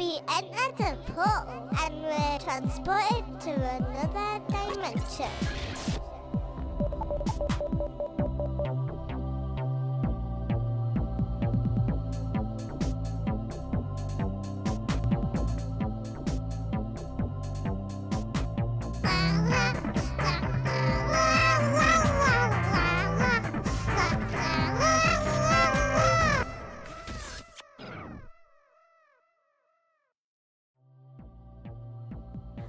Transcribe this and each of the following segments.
We enter the portal and we're transported to another dimension.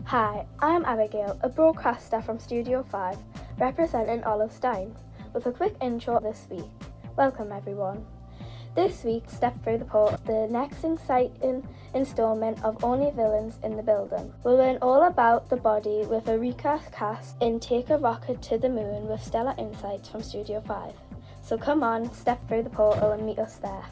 Hi, I'm Abigail, a broadcaster from Studio 5, representing Olive Stein, with a quick intro this week. Welcome everyone. This week, Step Through the Portal, the next exciting instalment of Only Villains in the Building. We'll learn all about the body with a Eurekacast in Take a Rocket to the Moon with stellar insights from Studio 5. So come on, step through the portal and meet us there.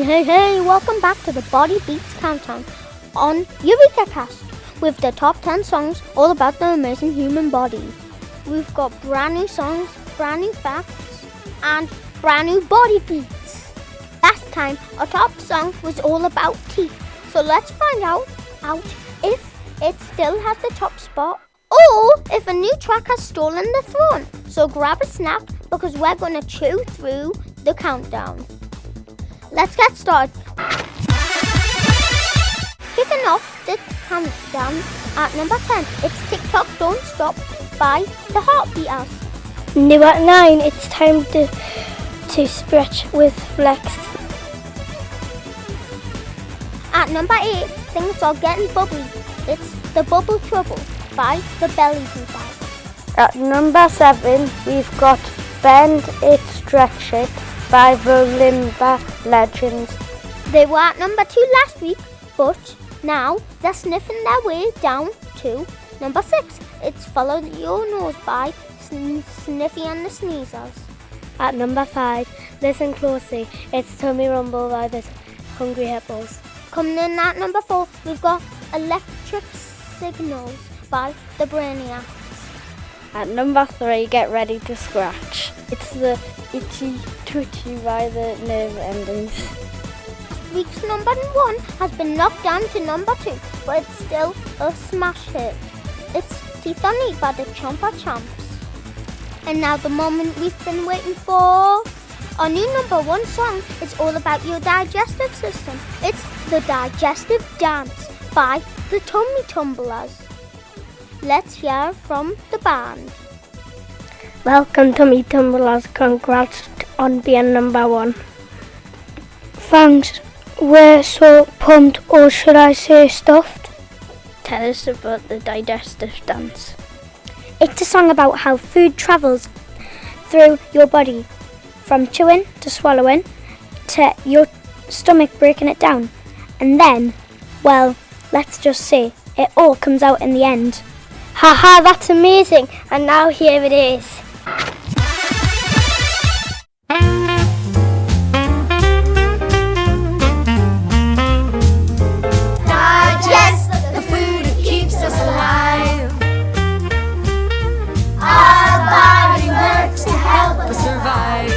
Hey, welcome back to the Body Beats Countdown on Eurekacast with the top 10 songs all about the amazing human body. We've got brand new songs, brand new facts, and brand new body beats. Last time, our top song was all about teeth, so let's find out if it still has the top spot or if a new track has stolen the throne. So grab a snack because we're going to chew through the countdown. Let's get started. Kicking off the countdown at number 10, it's TikTok Don't Stop by the Heartbeaters. New at 9, it's time to stretch with Flex. At number 8, things are getting bubbly. It's The Bubble Trouble by the Belly Beaters. At number 7, we've got Bend It, Stretch It by the Limber Legends. They were at number 2 last week, but now they're sniffing their way down to number 6. It's Follow Your Nose by Sniffy and the Sneezers. At number 5, listen closely, it's Tummy Rumble by the Hungry Hippos. Coming in at number 4, we've got Electric Signals by the Brainiacs. At number 3, get ready to scratch. It's the Itchy Twitchy by the Nerve Endings. Week's number 1 has been knocked down to number 2, but it's still a smash hit. It's Teeth on Knee by the Chompa Chomps. And now the moment we've been waiting for. Our new number 1 song is all about your digestive system. It's The Digestive Dance by the Tummy Tumblers. Let's hear from the band. Welcome Tummy Tumblers, congrats on being number 1. Thanks, we're so pumped, or should I say stuffed? Tell us about the digestive dance. It's a song about how food travels through your body, from chewing to swallowing to your stomach breaking it down. And then, well, let's just say, it all comes out in the end. Haha, that's amazing, and now here it is. Digest the food, it keeps us alive. Our body works to help us survive.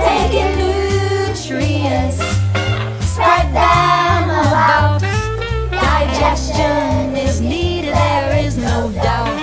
Taking nutrients, spread them about. Digestion is needed, there is no doubt.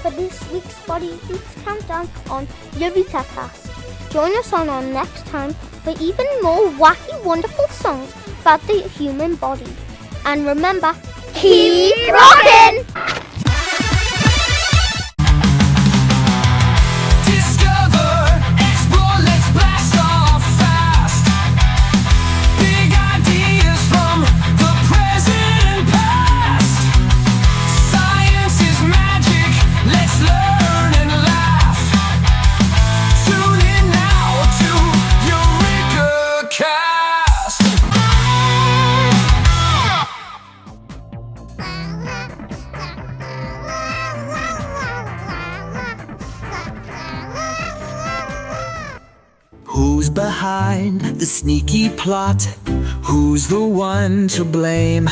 for this week's Body Beats Countdown on Eurekacast. Join us on our next time for even more wacky, wonderful songs about the human body. And remember, keep rocking! Who's behind the sneaky plot? Who's the one to blame?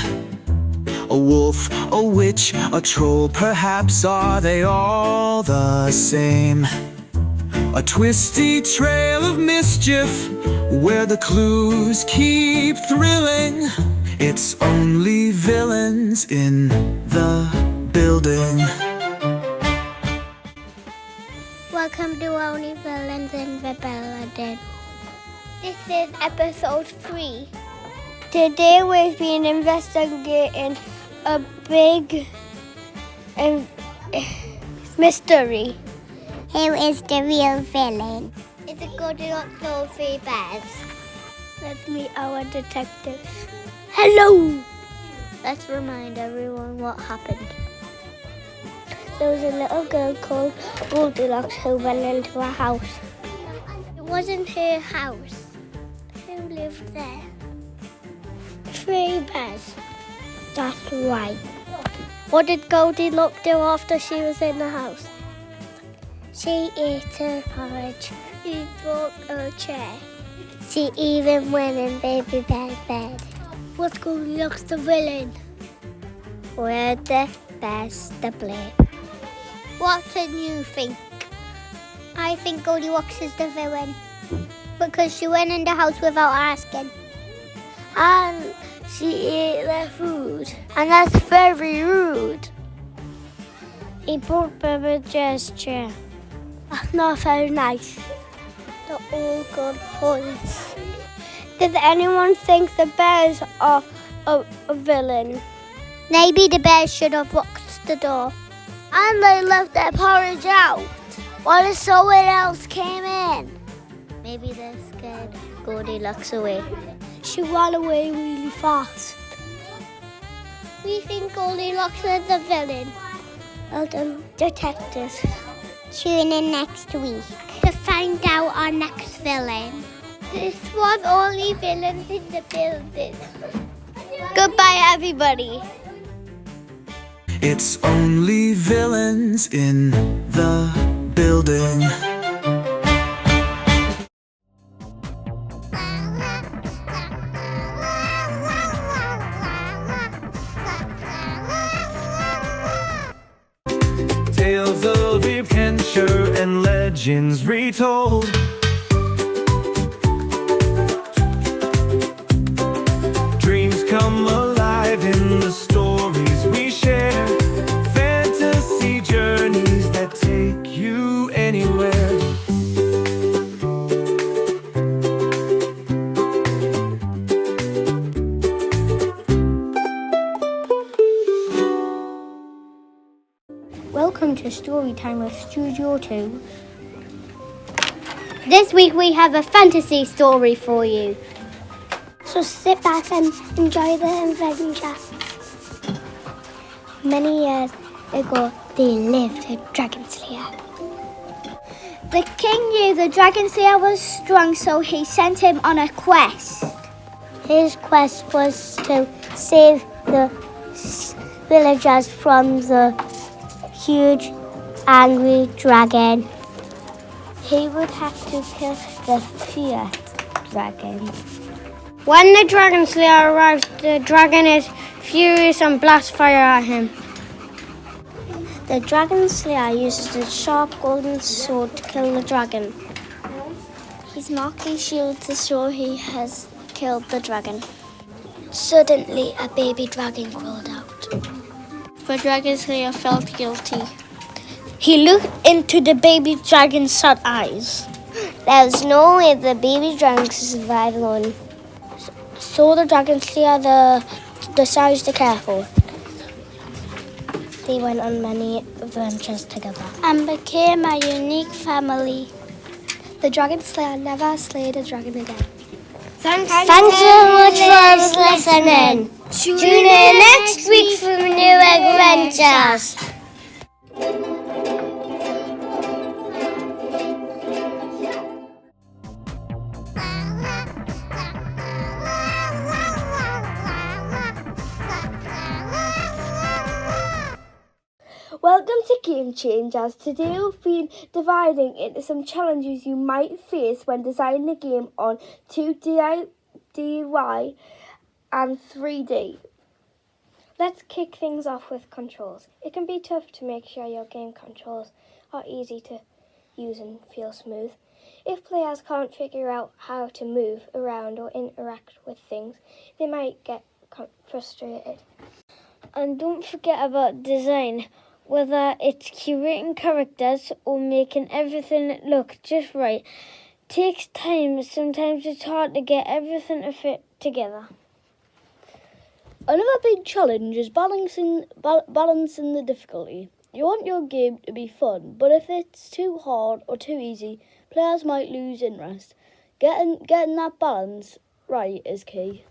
A wolf, a witch, a troll, perhaps are they all the same? A twisty trail of mischief where the clues keep thrilling. It's only villains in the building. Welcome to Only Villains in the Building. This is episode 3. Today we've been investigating a big mystery. Who is the real villain? Is it Goldilocks or 3 bears? Let's meet our detectives. Hello! Let's remind everyone what happened. There was a little girl called Goldilocks who went into a house. It wasn't her house. Who lived there? 3 bears. That's right. What did Goldilocks do after she was in the house? She ate her porridge. She broke her chair. She even went in Baby Bear's bed. Was Goldilocks the villain? We're the best to blame. What do you think? I think Goldilocks is the villain. Because she went in the house without asking. And she ate their food. And that's very rude. He broke Baby Bear's chair. That's not very nice. They're all good points. Does anyone think the bears are a villain? Maybe the bears should have locked the door. And they left their porridge out while someone else came in. Maybe they're scared Goldilocks away. She ran away really fast. We think Goldilocks is the villain. Well done, detectives. Tune in next week to find out our next villain. This was Only Villains in the Building. Goodbye, everybody. It's only villains in the building. Tales of adventure and legends retold. Dreams come alive in the stories we share. Fantasy journeys that take you anywhere. Welcome to Storytime with Studio 2. This week we have a fantasy story for you. So sit back and enjoy the adventure. Many years ago, there lived a dragon slayer. The king knew the dragon slayer was strong, so he sent him on a quest. His quest was to save the villagers from the huge, angry dragon. He would have to kill the fierce dragon. When the dragon slayer arrives, the dragon is furious and blasts fire at him. The dragon slayer uses a sharp golden sword to kill the dragon. He's marking shield to show he has killed the dragon. Suddenly, a baby dragon crawled out. The dragon slayer felt guilty. He looked into the baby dragon's sad eyes. There's no way the baby dragon could survive alone. So the dragons decided to care for. They went on many adventures together. And became a unique family. The dragon slayer never slayed a dragon again. Thanks so much for listening. Tune in next week for new adventures. Welcome to Game Changers. Today we've been dividing into some challenges you might face when designing a game on 2D, DIY and 3D. Let's kick things off with controls. It can be tough to make sure your game controls are easy to use and feel smooth. If players can't figure out how to move around or interact with things, they might get frustrated. And don't forget about design. Whether it's curating characters or making everything look just right, takes time. Sometimes it's hard to get everything to fit together. Another big challenge is balancing the difficulty. You want your game to be fun, but if it's too hard or too easy, players might lose interest. Getting that balance right is key.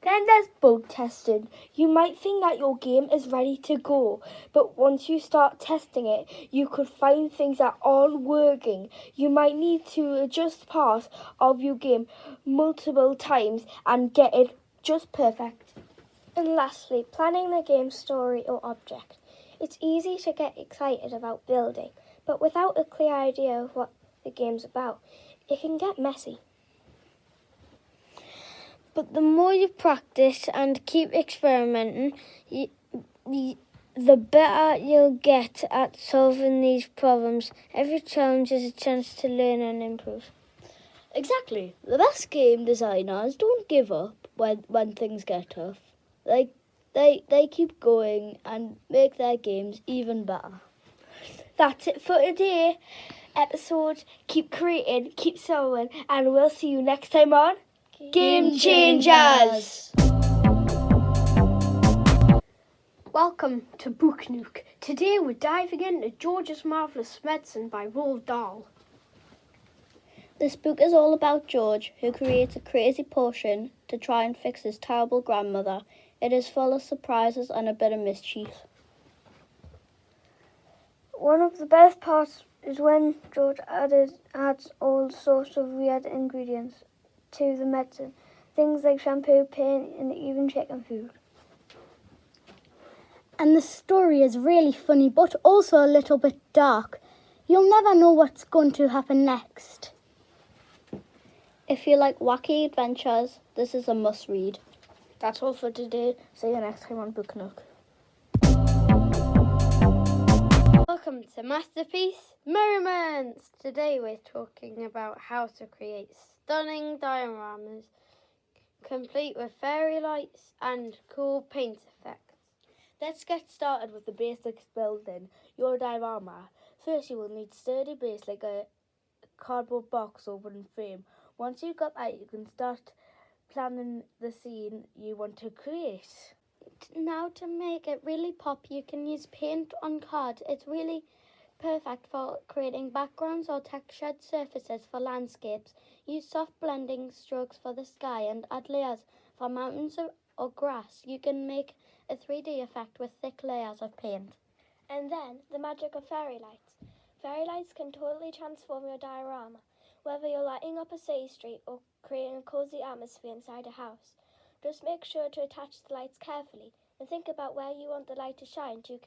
Then there's bug testing. You might think that your game is ready to go, but once you start testing it, you could find things that aren't working. You might need to adjust parts of your game multiple times and get it just perfect. And lastly, planning the game's story or object. It's easy to get excited about building, but without a clear idea of what the game's about, it can get messy. But the more you practice and keep experimenting, the better you'll get at solving these problems. Every challenge is a chance to learn and improve. Exactly. The best game designers don't give up when things get tough. They keep going and make their games even better. That's it for today episode. Keep creating, keep solving, and we'll see you next time on Game Changers. Welcome to Book Nook. Today we're diving into George's Marvellous Medicine by Roald Dahl. This book is all about George, who creates a crazy potion to try and fix his terrible grandmother. It is full of surprises and a bit of mischief. One of the best parts is when George adds all sorts of weird ingredients to the medicine. Things like shampoo, paint, and even chicken food. And the story is really funny, but also a little bit dark. You'll never know what's going to happen next. If you like wacky adventures, this is a must-read. That's all for today. See you next time on Book Nook. Welcome to Masterpiece Moments. Today we're talking about how to create stunning dioramas, complete with fairy lights and cool paint effects. Let's get started with the basics building your diorama. First, you will need sturdy base like a cardboard box or wooden frame. Once you've got that, you can start planning the scene you want to create. Now to make it really pop, you can use paint on cards. It's really perfect for creating backgrounds or textured surfaces for landscapes. Use soft blending strokes for the sky and add layers for mountains or grass. You can make a 3D effect with thick layers of paint. And then the magic of fairy lights. Fairy lights can totally transform your diorama, whether you're lighting up a city street or creating a cozy atmosphere inside a house. Just make sure to attach the lights carefully and think about where you want the light to shine to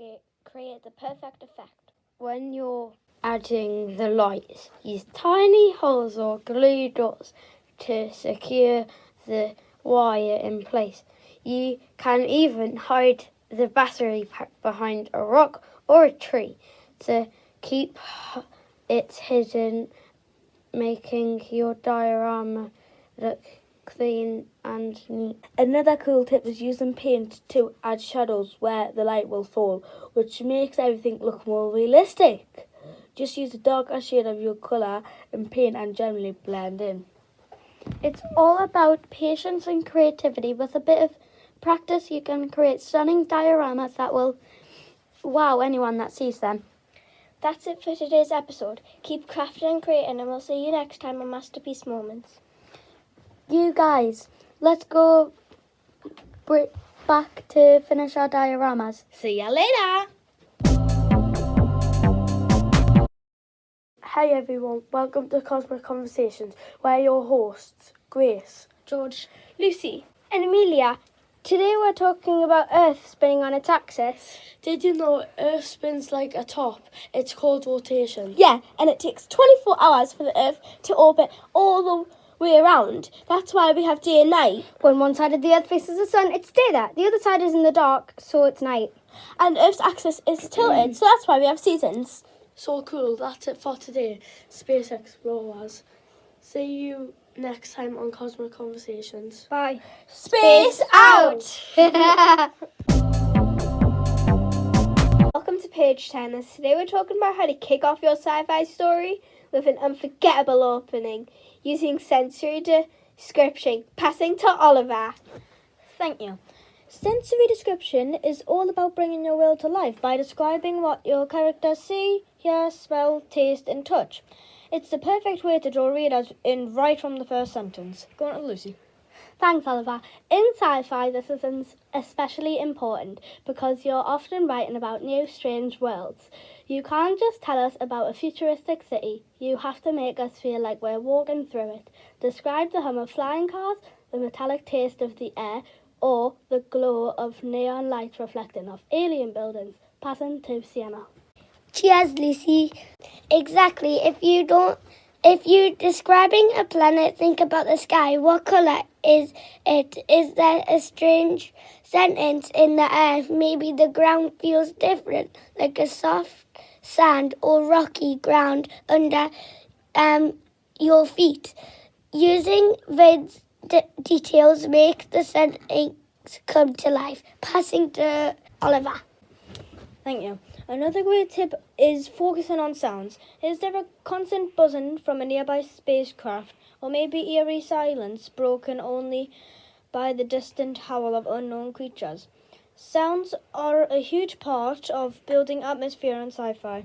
create the perfect effect. When you're adding the lights, use tiny holes or glue dots to secure the wire in place. You can even hide the battery pack behind a rock or a tree to keep it hidden, making your diorama look clean and neat. Another cool tip is using paint to add shadows where the light will fall, which makes everything look more realistic. Just use a darker shade of your colour and paint and generally blend in. It's all about patience and creativity. With a bit of practice, you can create stunning dioramas that will wow anyone that sees them. That's it for today's episode. Keep crafting and creating, and we'll see you next time on Masterpiece Moments. You guys, let's go back to finish our dioramas. See ya later! Hi everyone, welcome to Cosmic Conversations. We're your hosts, Grace, George, Lucy, and Amelia. Today we're talking about Earth spinning on its axis. Did you know Earth spins like a top? It's called rotation. Yeah, and it takes 24 hours for the Earth to orbit all the way around. That's why we have day and night. When one side of the Earth faces the sun, it's day there. The other side is in the dark, so it's night. And Earth's axis is tilted, so that's why we have seasons. So cool, that's it for today, Space Explorers. See you next time on Cosmic Conversations. Bye. Space out! Welcome to Page Turners. Today we're talking about how to kick off your sci-fi story with an unforgettable opening using sensory description. Passing to Oliver. Thank you. Sensory description is all about bringing your world to life by describing what your characters see, hear, smell, taste and touch. It's the perfect way to draw readers in right from the first sentence. Go on to Lucy. Thanks, Oliver. In sci-fi, this is especially important because you're often writing about new, strange worlds. You can't just tell us about a futuristic city. You have to make us feel like we're walking through it. Describe the hum of flying cars, the metallic taste of the air, or the glow of neon lights reflecting off alien buildings. Passing to Sienna. Cheers, Lucy. Exactly. If you're describing a planet, think about the sky. What colour is it? Is there a strange sentence in the air? Maybe the ground feels different, like a soft sand or rocky ground under your feet. Using vids details make the sentence come to life. Passing to Oliver. Thank you. Another great tip is focusing on sounds. Is there a constant buzzing from a nearby spacecraft, or maybe eerie silence broken only by the distant howl of unknown creatures? Sounds are a huge part of building atmosphere in sci-fi.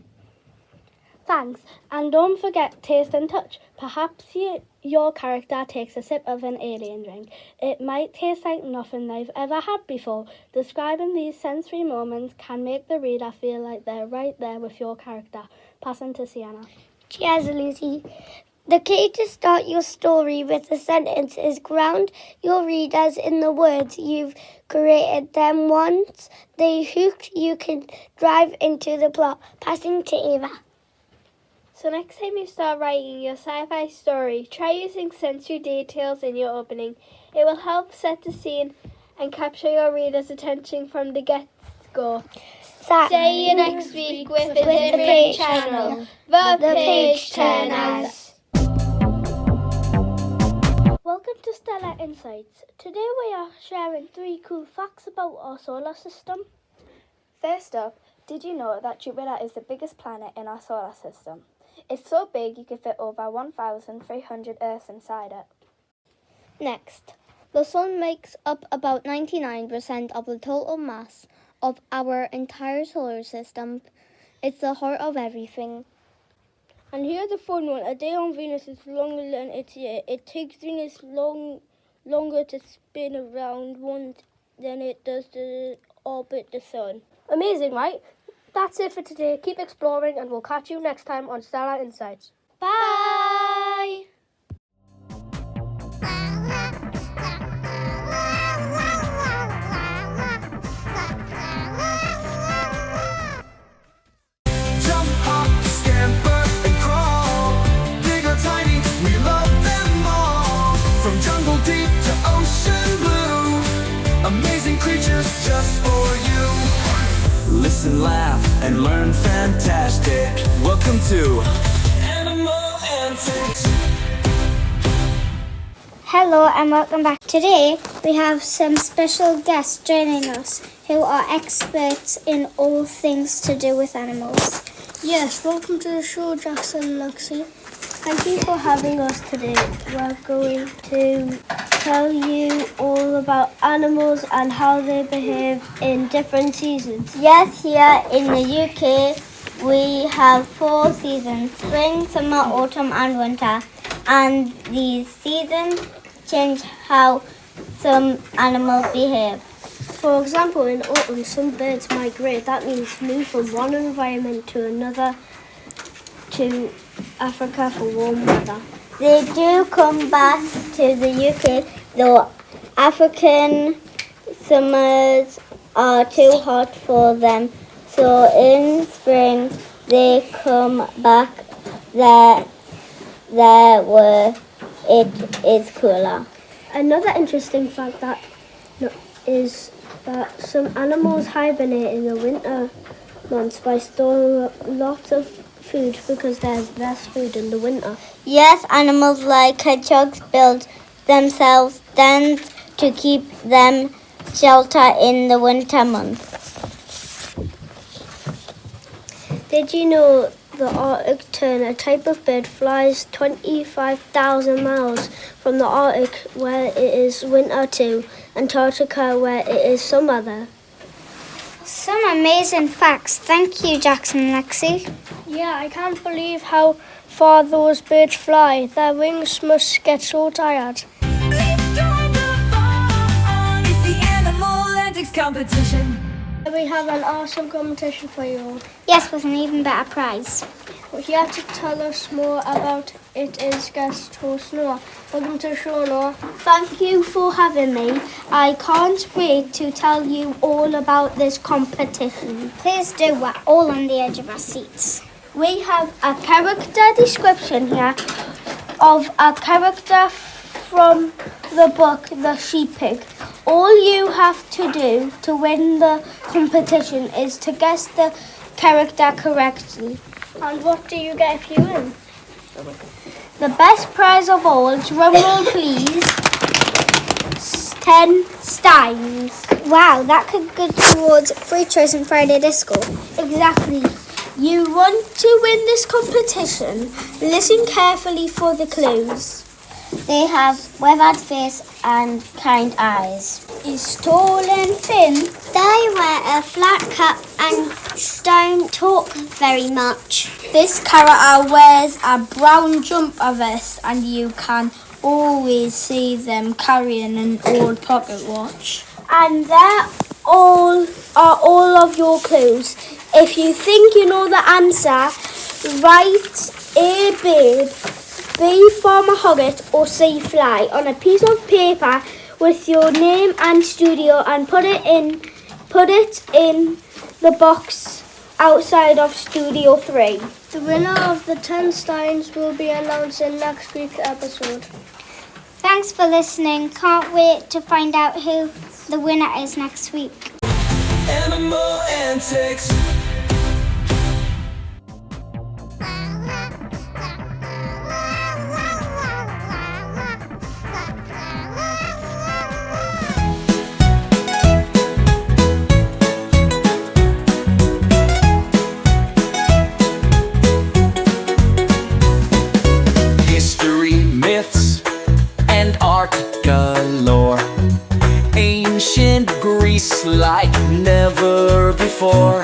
Thanks. And don't forget taste and touch. Perhaps your character takes a sip of an alien drink. It might taste like nothing they've ever had before. Describing these sensory moments can make the reader feel like they're right there with your character. Passing to Sienna. Cheers, Lucy. The key to start your story with a sentence is ground your readers in the words you've created. Then once they hooked, you can drive into the plot. Passing to Eva. So next time you start writing your sci-fi story, try using sensory details in your opening. It will help set the scene and capture your reader's attention from the get-go. See you next week with a different Page channel, The Page Turners. Welcome to Stellar Insights. Today we are sharing 3 cool facts about our solar system. First up, did you know that Jupiter is the biggest planet in our solar system? It's so big you could fit over 1,300 Earths inside it. Next, the sun makes up about 99% of the total mass of our entire solar system. It's the heart of everything. And here's the fun one. A day on Venus is longer than its year. It takes Venus longer to spin around one than it does to orbit the sun. Amazing, right? That's it for today. Keep exploring and we'll catch you next time on Stellar Insights. Bye! Jump, hop, scamper, and crawl. Big or tiny, we love them all. From jungle deep to ocean blue, amazing creatures just for you. Listen, laugh, and learn fantastic. Welcome to Antics. Hello and welcome back. Today we have some special guests joining us who are experts in all things to do with animals. Yes, welcome to the show, Jackson and Luxie. Thank you for having us today. We're going to tell you all about animals and how they behave in different seasons. Yes, here in the UK we have 4 seasons: spring, summer, autumn and winter. And these seasons change how some animals behave. For example, in autumn, some birds migrate. That means move from one environment to another, to Africa for warm weather. They do come back to the UK, though African summers are too hot for them. So in spring they come back there where it is cooler. Another interesting fact is that some animals hibernate in the winter months by storing lots of food because there's less food in the winter. Yes, animals like hedgehogs build themselves dens to keep them shelter in the winter months. Did you know the Arctic tern, a type of bird, flies 25,000 miles from the Arctic where it is winter to Antarctica where it is summer there? Some amazing facts. Thank you, Jackson and Lexi. Yeah, I can't believe how far those birds fly. Their wings must get so tired. Let's join the fun. It's the Animal Antics competition. We have an awesome competition for you all. Yes, with an even better prize. Here to tell us more about it is guest host Noah. Welcome to the show, Noah. Thank you for having me. I can't wait to tell you all about this competition. Please do. We're all on the edge of our seats. We have a character description here of a character from the book The Sheep Pig. All you have to do to win the competition is to guess the character correctly. And what do you get if you win? The best prize of all, drum roll please, 10 steins. Wow, that could go towards free choice and Friday Disco. Exactly. You want to win this competition? Listen carefully for the clues. They have weathered face and kind eyes. Is tall and thin. They wear a flat cap and don't talk very much. This character wears a brown jumper vest and you can always see them carrying an old pocket watch. And there are all of your clues. If you think you know the answer, write A bird, B farmer hogget or C fly on a piece of paper with your name and studio and put it in the box outside of Studio 3. The winner of the 10 steins will be announced in next week's episode. Thanks for listening. Can't wait to find out who the winner is next week. Animal Antics. Galore. Ancient Greece like never before.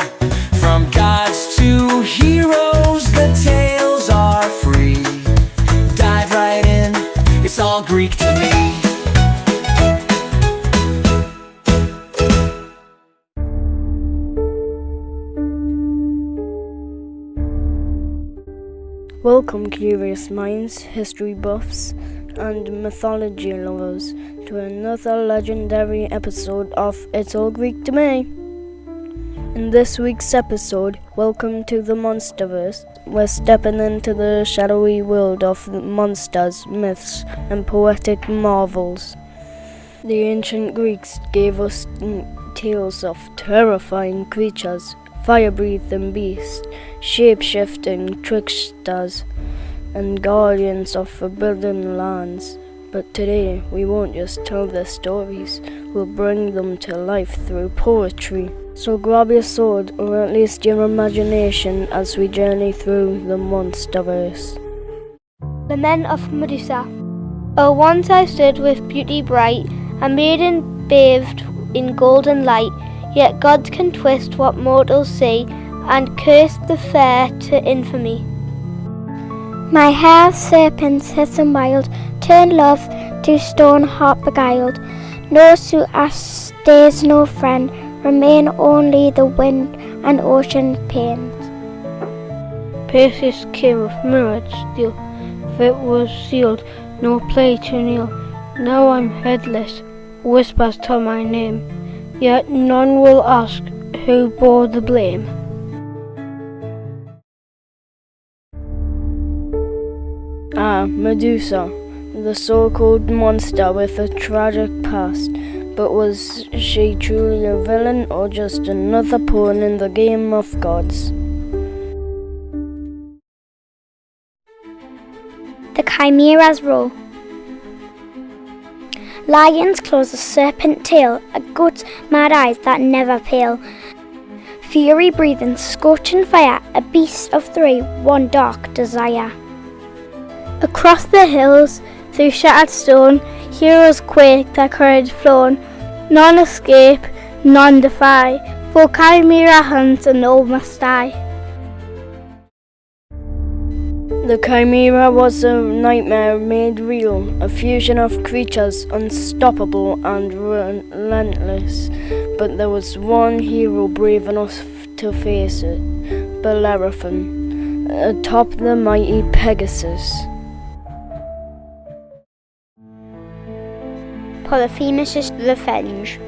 From gods to heroes, the tales are free. Dive right in, it's all Greek to me. Welcome, curious minds, history buffs, and mythology lovers to another legendary episode of It's All Greek to Me. In this week's episode, welcome to the MonsterVerse. We're stepping into the shadowy world of monsters, myths, and poetic marvels. The ancient Greeks gave us tales of terrifying creatures, fire-breathing beasts, shape-shifting tricksters, and guardians of forbidden lands. But today, we won't just tell their stories, we'll bring them to life through poetry. So grab your sword, or at least your imagination, as we journey through the MonsterVerse. The Men of Medusa. Oh, once I stood with beauty bright, a maiden bathed in golden light, yet gods can twist what mortals say, and curse the fair to infamy. My hair serpents hiss and wild, turn love to stone heart beguiled. No suit stays no friend, remain only the wind and ocean pains. Perseus came with mirrored steel, fate was sealed, no play to kneel. Now I'm headless, whispers to my name, yet none will ask who bore the blame. Medusa, the so-called monster with a tragic past. But was she truly a villain or just another pawn in the game of gods? The Chimera's roar. Lion's claws, a serpent tail, a goat's mad eyes that never pale. Fury breathing, scorching fire, a beast of three, one dark desire. Across the hills, through shattered stone, heroes quake, their courage flown. None escape, none defy, for Chimera hunts and all must die. The Chimera was a nightmare made real, a fusion of creatures unstoppable and relentless. But there was one hero brave enough to face it, Bellerophon, atop the mighty Pegasus. Polyphemus' revenge.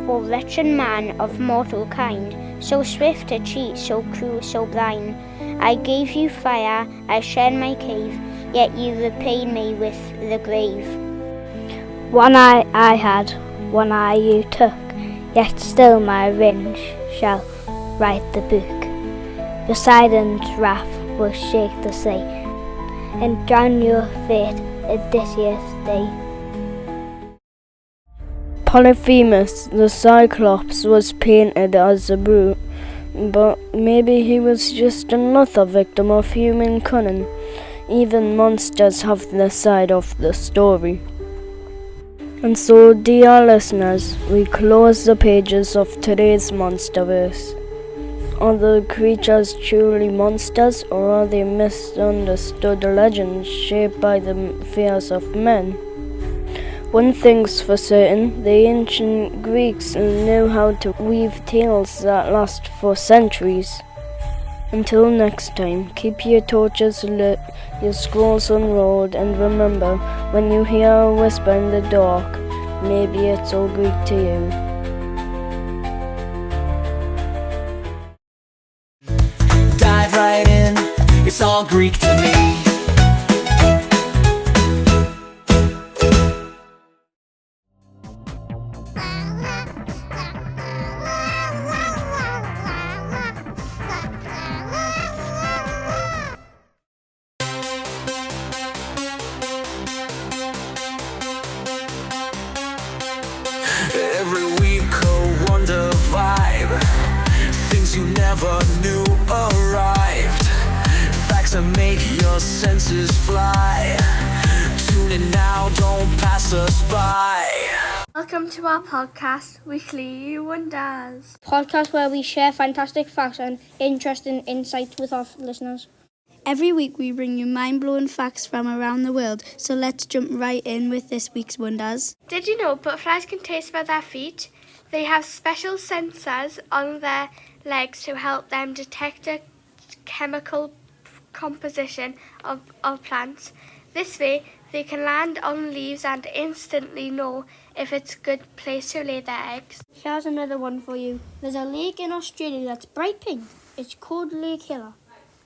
O wretched man of mortal kind, so swift to cheat, so cruel, so blind. I gave you fire, I shared my cave, yet you repaid me with the grave. One eye I had, one eye you took, yet still my revenge shall write the book. Poseidon's wrath will shake the sea, and drown your fate Odysseus' day. Polyphemus, the Cyclops, was painted as a brute, but maybe he was just another victim of human cunning. Even monsters have their side of the story. And so, dear listeners, we close the pages of today's MonsterVerse. Are the creatures truly monsters, or are they misunderstood legends shaped by the fears of men? One thing's for certain, the ancient Greeks knew how to weave tales that last for centuries. Until next time, keep your torches lit, your scrolls unrolled, and remember, when you hear a whisper in the dark, maybe it's all Greek to you. Dive right in, it's all Greek to me. Every week a wonder vibe, things you never knew arrived, facts that make your senses fly. Tune in now, don't pass us by. Welcome to our podcast, Weekly Wonders. Podcast where we share fantastic facts and interesting insights with our listeners. Every week we bring you mind-blowing facts from around the world, so let's jump right in with this week's wonders. Did you know butterflies can taste by their feet? They have special sensors on their legs to help them detect the chemical composition of plants. This way, they can land on leaves and instantly know if it's a good place to lay their eggs. Here's another one for you. There's a lake in Australia that's bright pink. It's called Lake Hilla,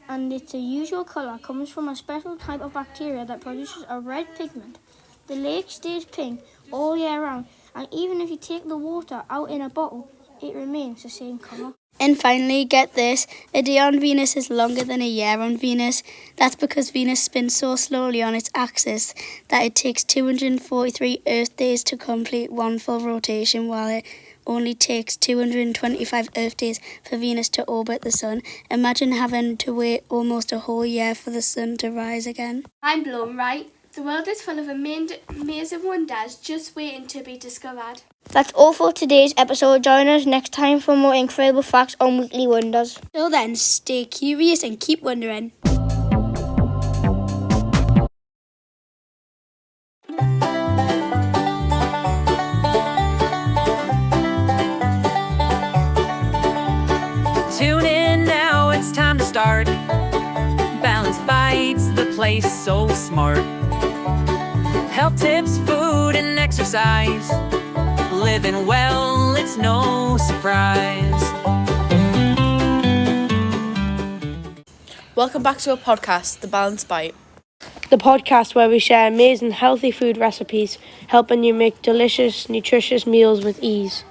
and its unusual colour comes from a special type of bacteria that produces a red pigment. The lake stays pink all year round, and even if you take the water out in a bottle, it remains the same colour. And finally, get this, a day on Venus is longer than a year on Venus. That's because Venus spins so slowly on its axis that it takes 243 Earth days to complete one full rotation, while only takes 225 Earth days for Venus to orbit the Sun. Imagine having to wait almost a whole year for the Sun to rise again. I'm blown, right? The world is full of amazing wonders just waiting to be discovered. That's all for today's episode. Join us next time for more incredible facts on Weekly Wonders. Till then, stay curious and keep wondering. Tune in now, it's time to start. Balanced Bites, the place so smart. Health tips, food and exercise. Living well, it's no surprise. Welcome back to our podcast, The Balanced Bite. The podcast where we share amazing healthy food recipes, helping you make delicious, nutritious meals with ease.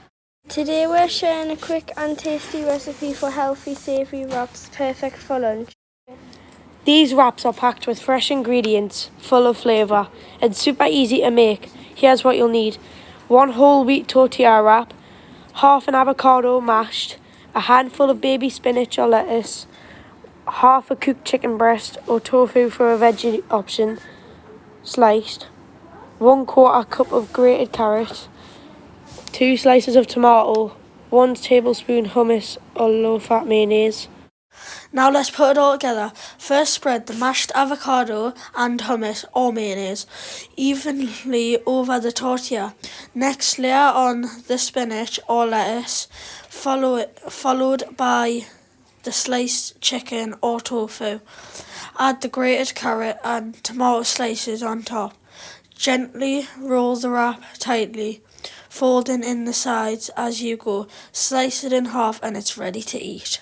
Today we're sharing a quick and tasty recipe for healthy savoury wraps perfect for lunch. These wraps are packed with fresh ingredients, full of flavour, and super easy to make. Here's what you'll need. 1 whole wheat tortilla wrap, half an avocado mashed, a handful of baby spinach or lettuce, half a cooked chicken breast or tofu for a veggie option, sliced, 1/4 cup of grated carrot, 2 slices of tomato, 1 tablespoon hummus or low-fat mayonnaise. Now let's put it all together. First, spread the mashed avocado and hummus or mayonnaise evenly over the tortilla. Next, layer on the spinach or lettuce, followed by the sliced chicken or tofu. Add the grated carrot and tomato slices on top. Gently roll the wrap tightly, folding in the sides as you go. Slice it in half and it's ready to eat.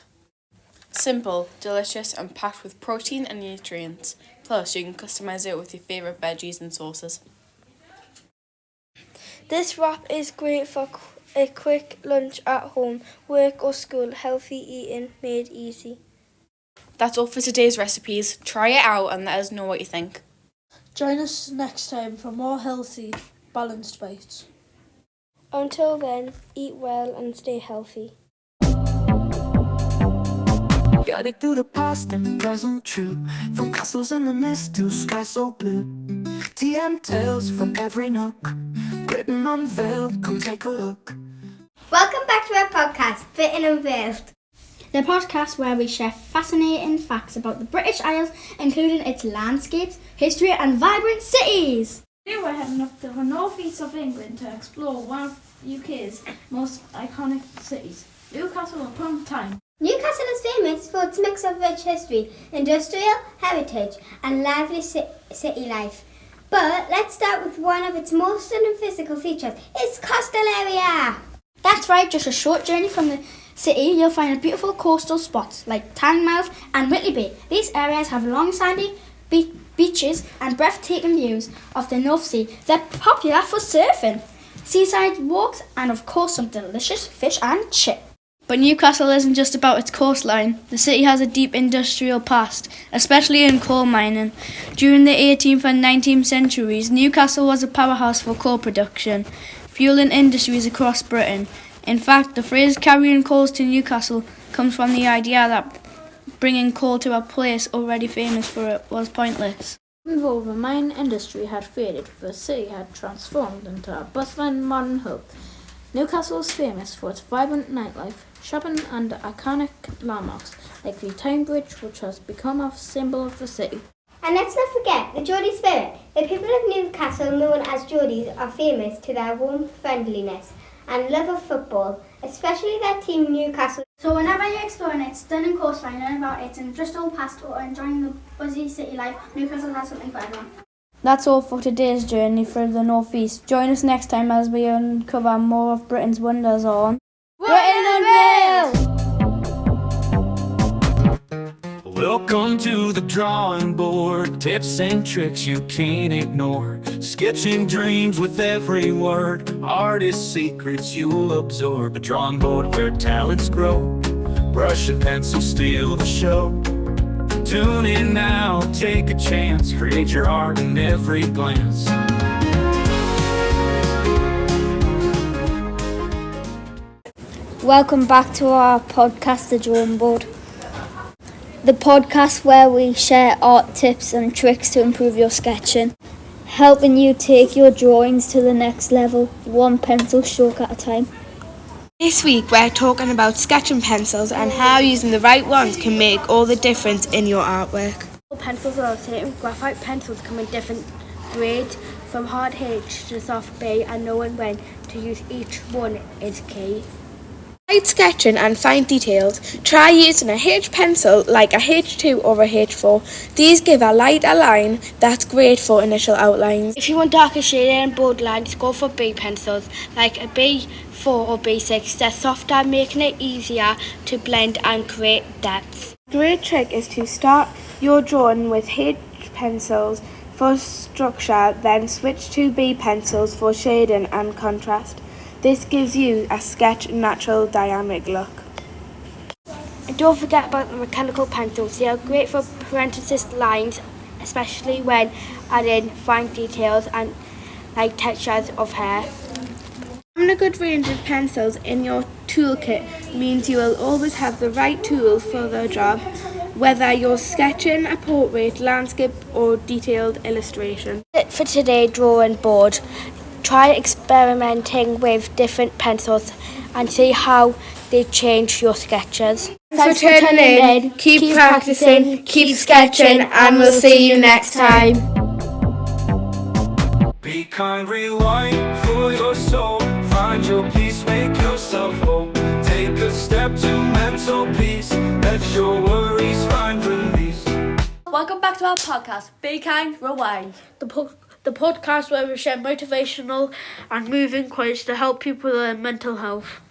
Simple, delicious and packed with protein and nutrients. Plus, you can customize it with your favourite veggies and sauces. This wrap is great for a quick lunch at home, work or school. Healthy eating made easy. That's all for today's recipes. Try it out and let us know what you think. Join us next time for more healthy, balanced bites. Until then, eat well and stay healthy. Got it through the past and present true. From castles in the mist to sky so blue. TM tales from every nook. Written unveiled, come take a look. Welcome back to our podcast, Fit and Unveiled. The podcast where we share fascinating facts about the British Isles, including its landscapes, history and vibrant cities. Today we're heading up to the northeast of England to explore one of UK's most iconic cities, Newcastle upon Tyne. Newcastle is famous for its mix of rich history, industrial heritage and lively city life. But let's start with one of its most stunning physical features, its coastal area. That's right, just a short journey from the city, you'll find beautiful coastal spots like Tynemouth and Whitley Bay. These areas have long sandy beaches and breathtaking views of the North Sea. They're popular for surfing, seaside walks and of course some delicious fish and chips. But Newcastle isn't just about its coastline. The city has a deep industrial past, especially in coal mining. During the 18th and 19th centuries, Newcastle was a powerhouse for coal production, fueling industries across Britain. In fact, the phrase carrying coals to Newcastle comes from the idea that bringing coal to a place already famous for it was pointless. Even though the mine industry had faded, the city had transformed into a bustling modern hub. Newcastle is famous for its vibrant nightlife, shopping and iconic landmarks like the Tyne Bridge, which has become a symbol of the city. And let's not forget the Geordie spirit. The people of Newcastle, known as Geordies, are famous to their warm friendliness and love of football, especially their team Newcastle. So whenever you're exploring its stunning coastline, learning about its industrial past or enjoying the buzzy city life, Newcastle has something for everyone. That's all for today's journey through the northeast. Join us next time as we uncover more of Britain's wonders on Britain Unveiled! Welcome to the drawing board. Tips and tricks you can't ignore. Sketching dreams with every word. Artist secrets you'll absorb. A drawing board where talents grow. Brush and pencil steal the show. Tune in now, take a chance. Create your art in every glance. Welcome back to our podcast, The Drawing Board. The podcast where we share art tips and tricks to improve your sketching, helping you take your drawings to the next level, one pencil stroke at a time. This week we're talking about sketching pencils and how using the right ones can make all the difference in your artwork. Pencils are the same. Graphite pencils come in different grades, from hard H to soft B, and knowing when to use each one is key. Light sketching and fine details. Try using a H pencil like a H2 or a H4. These give a lighter line that's great for initial outlines. If you want darker shading and bold lines, go for B pencils, like a B4 or B6. They're softer, making it easier to blend and create depth. A great trick is to start your drawing with H pencils for structure, then switch to B pencils for shading and contrast. This gives you a sketch natural dynamic look. And don't forget about the mechanical pencils. They are great for parenthesis lines, especially when adding fine details and like textures of hair. Having a good range of pencils in your toolkit means you will always have the right tools for the job, whether you're sketching a portrait, landscape or detailed illustration. For today, drawing board. Try experimenting with different pencils and see how they change your sketches. Thanks for tuning in. Keep practicing, keep sketching, and we'll see you next time. Be kind, rewind for your soul. Find your peace, make yourself whole. Take a step to mental peace. Let your worries find release. Welcome back to our podcast, Be Kind, Rewind. The podcast where we share motivational and moving quotes to help people with their mental health.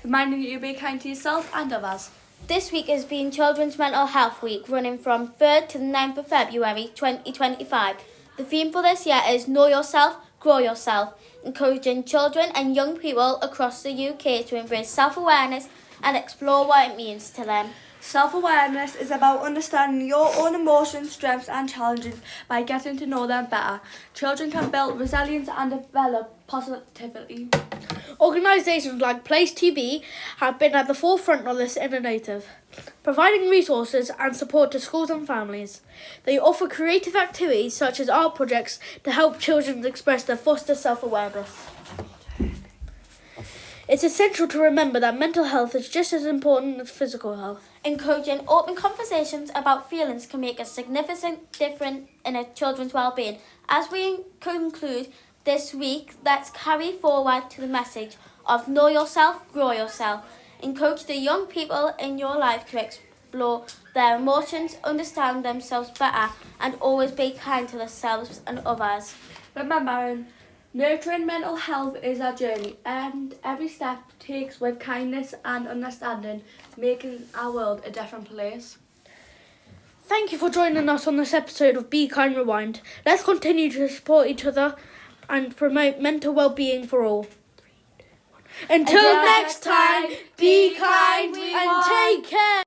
Reminding you to be kind to yourself and others. This week has been Children's Mental Health Week, running from 3rd to the 9th of February 2025. The theme for this year is Know Yourself, Grow Yourself, encouraging children and young people across the UK to embrace self-awareness and explore what it means to them. Self-awareness is about understanding your own emotions, strengths and challenges by getting to know them better. Children can build resilience and develop positivity. Organisations like Place TB have been at the forefront of this initiative, providing resources and support to schools and families. They offer creative activities such as art projects to help children express their foster self-awareness. It's essential to remember that mental health is just as important as physical health. Encouraging open conversations about feelings can make a significant difference in a children's well-being. As we conclude this week, let's carry forward to the message of Know Yourself, Grow Yourself. Encourage the young people in your life to explore their emotions, understand themselves better, and always be kind to themselves and others. Remember, nurturing mental health is a journey, and every step takes with kindness and understanding, making our world a different place. Thank you for joining us on this episode of Be Kind Rewind. Let's continue to support each other and promote mental well-being for all. Until next time, be kind and take care.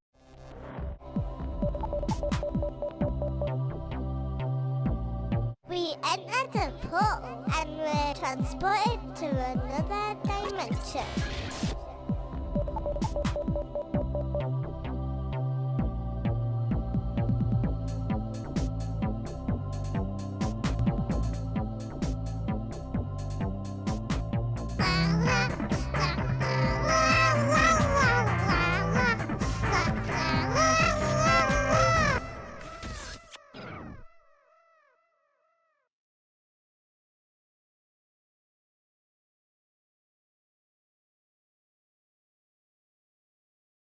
We entered a portal and were transported to another dimension.